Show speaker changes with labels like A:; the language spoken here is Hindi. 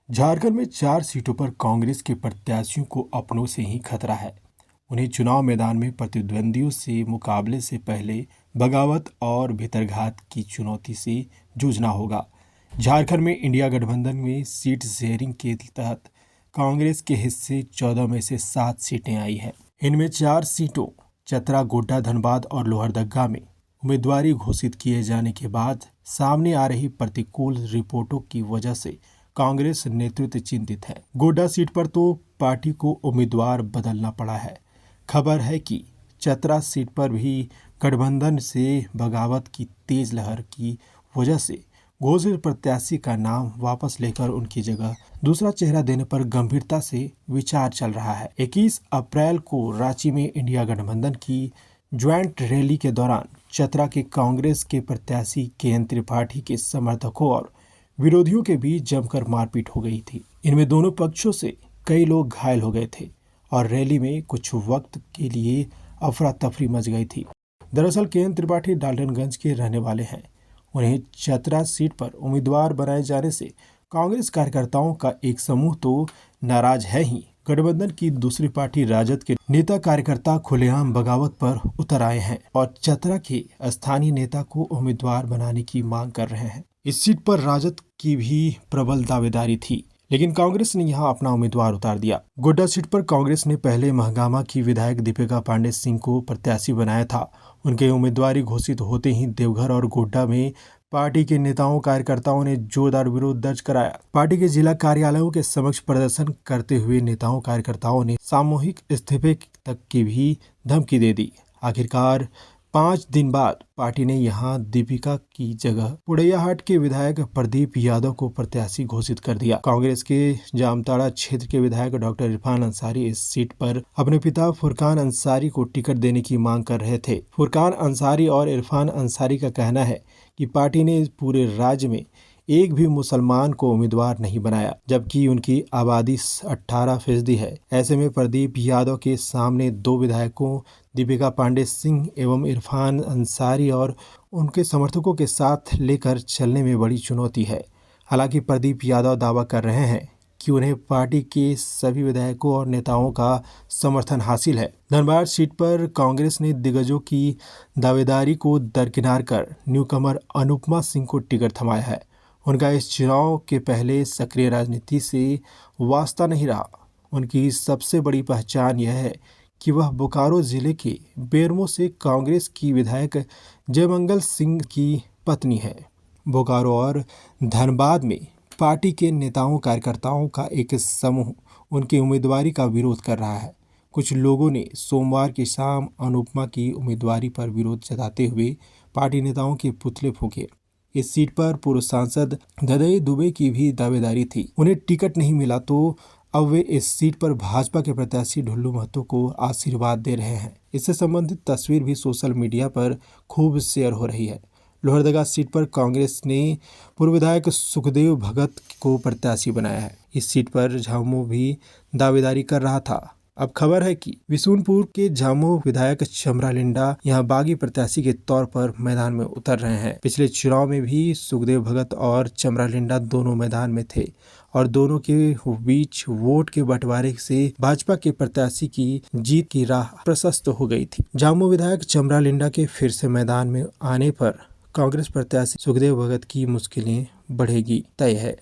A: झारखंड में 4 सीटों पर कांग्रेस के प्रत्याशियों को अपनों से ही खतरा है। उन्हें चुनाव मैदान में प्रतिद्वंदियों से मुकाबले से पहले बगावत और भीतरघात की चुनौती से जूझना होगा। झारखंड में इंडिया गठबंधन में सीट शेयरिंग के तहत कांग्रेस के हिस्से 14 में से 7 सीटें आई हैं। इनमें 4 सीटों चतरा, गोड्डा, धनबाद और लोहरदगा में उम्मीदवारी घोषित किए जाने के बाद सामने आ रही प्रतिकूल रिपोर्टों की वजह से कांग्रेस नेतृत्व चिंतित है। गोड्डा सीट पर तो पार्टी को उम्मीदवार बदलना पड़ा है। खबर है कि चतरा सीट पर भी गठबंधन से बगावत की तेज लहर की वजह से घोषित प्रत्याशी का नाम वापस लेकर उनकी जगह दूसरा चेहरा देने पर गंभीरता से विचार चल रहा है। 21 अप्रैल को रांची में इंडिया गठबंधन की ज्वाइंट रैली के दौरान चतरा के कांग्रेस के प्रत्याशी के त्रिपाठी के समर्थकों और विरोधियों के बीच जमकर मारपीट हो गई थी। इनमें दोनों पक्षों से कई लोग घायल हो गए थे और रैली में कुछ वक्त के लिए अफरा तफरी मच गई थी। दरअसल के त्रिपाठी डाल्टनगंज के रहने वाले हैं। उन्हें चतरा सीट पर उम्मीदवार बनाए जाने से कांग्रेस कार्यकर्ताओं का एक समूह तो नाराज है ही, गठबंधन की दूसरी पार्टी राजद के नेता कार्यकर्ता खुलेआम बगावत पर उतर आए हैं और चतरा के स्थानीय नेता को उम्मीदवार बनाने की मांग कर रहे हैं। इस सीट पर राजद की भी प्रबल दावेदारी थी, लेकिन कांग्रेस ने यहां अपना उम्मीदवार उतार दिया। गोड्डा सीट पर कांग्रेस ने पहले महागामा की विधायक दीपिका पांडे सिंह को प्रत्याशी बनाया था। उनके उम्मीदवारी घोषित होते ही देवघर और गोड्डा में पार्टी के नेताओं कार्यकर्ताओं ने जोरदार विरोध दर्ज कराया। पार्टी के जिला कार्यालयों के समक्ष प्रदर्शन करते हुए नेताओं कार्यकर्ताओं ने सामूहिक इस्तीफे तक की भी धमकी दे दी। आखिरकार 5 दिन बाद पार्टी ने यहां दीपिका की जगह पुड़ैयाहाट के विधायक प्रदीप यादव को प्रत्याशी घोषित कर दिया। कांग्रेस के जामताड़ा क्षेत्र के विधायक डॉक्टर इरफान अंसारी इस सीट पर अपने पिता फुरकान अंसारी को टिकट देने की मांग कर रहे थे। फुरकान अंसारी और इरफान अंसारी का कहना है कि पार्टी ने पूरे राज्य में एक भी मुसलमान को उम्मीदवार नहीं बनाया, जबकि उनकी आबादी 18% है। ऐसे में प्रदीप यादव के सामने 2 विधायकों दीपिका पांडे सिंह एवं इरफान अंसारी और उनके समर्थकों के साथ लेकर चलने में बड़ी चुनौती है। हालांकि प्रदीप यादव दावा कर रहे हैं कि उन्हें पार्टी के सभी विधायकों और नेताओं का समर्थन हासिल है। धनबाद सीट पर कांग्रेस ने दिग्गजों की दावेदारी को दरकिनार कर न्यूकमर अनुपमा सिंह को टिकट थमाया है। उनका इस चुनाव के पहले सक्रिय राजनीति से वास्ता नहीं रहा। उनकी सबसे बड़ी पहचान यह है कि वह बोकारो जिले के बेरमो से कांग्रेस की विधायक जयमंगल सिंह की पत्नी है। बोकारो और धनबाद में पार्टी के नेताओं कार्यकर्ताओं का एक समूह उनकी उम्मीदवारी का विरोध कर रहा है। कुछ लोगों ने सोमवार की शाम अनुपमा की उम्मीदवारी पर विरोध जताते हुए पार्टी नेताओं के पुतले फूंके। इस सीट पर पूर्व सांसद ददई दुबे की भी दावेदारी थी। उन्हें टिकट नहीं मिला तो अब वे इस सीट पर भाजपा के प्रत्याशी ढुल्लू महतो को आशीर्वाद दे रहे हैं। इससे संबंधित तस्वीर भी सोशल मीडिया पर खूब शेयर हो रही है। लोहरदगा सीट पर कांग्रेस ने पूर्व विधायक सुखदेव भगत को प्रत्याशी बनाया है। इस सीट पर झामू भी दावेदारी कर रहा था। अब खबर है कि विशुनपुर के झामू विधायक चमरालिंडा यहां बागी प्रत्याशी के तौर पर मैदान में उतर रहे हैं। पिछले चुनाव में भी सुखदेव भगत और चमरालिंडा दोनों मैदान में थे और दोनों के बीच वोट के बंटवारे से भाजपा के प्रत्याशी की जीत की राह प्रशस्त हो गई थी। झामू विधायक चमरालिंडा के फिर से मैदान में आने पर कांग्रेस प्रत्याशी सुखदेव भगत की मुश्किलें बढ़ेगी तय है।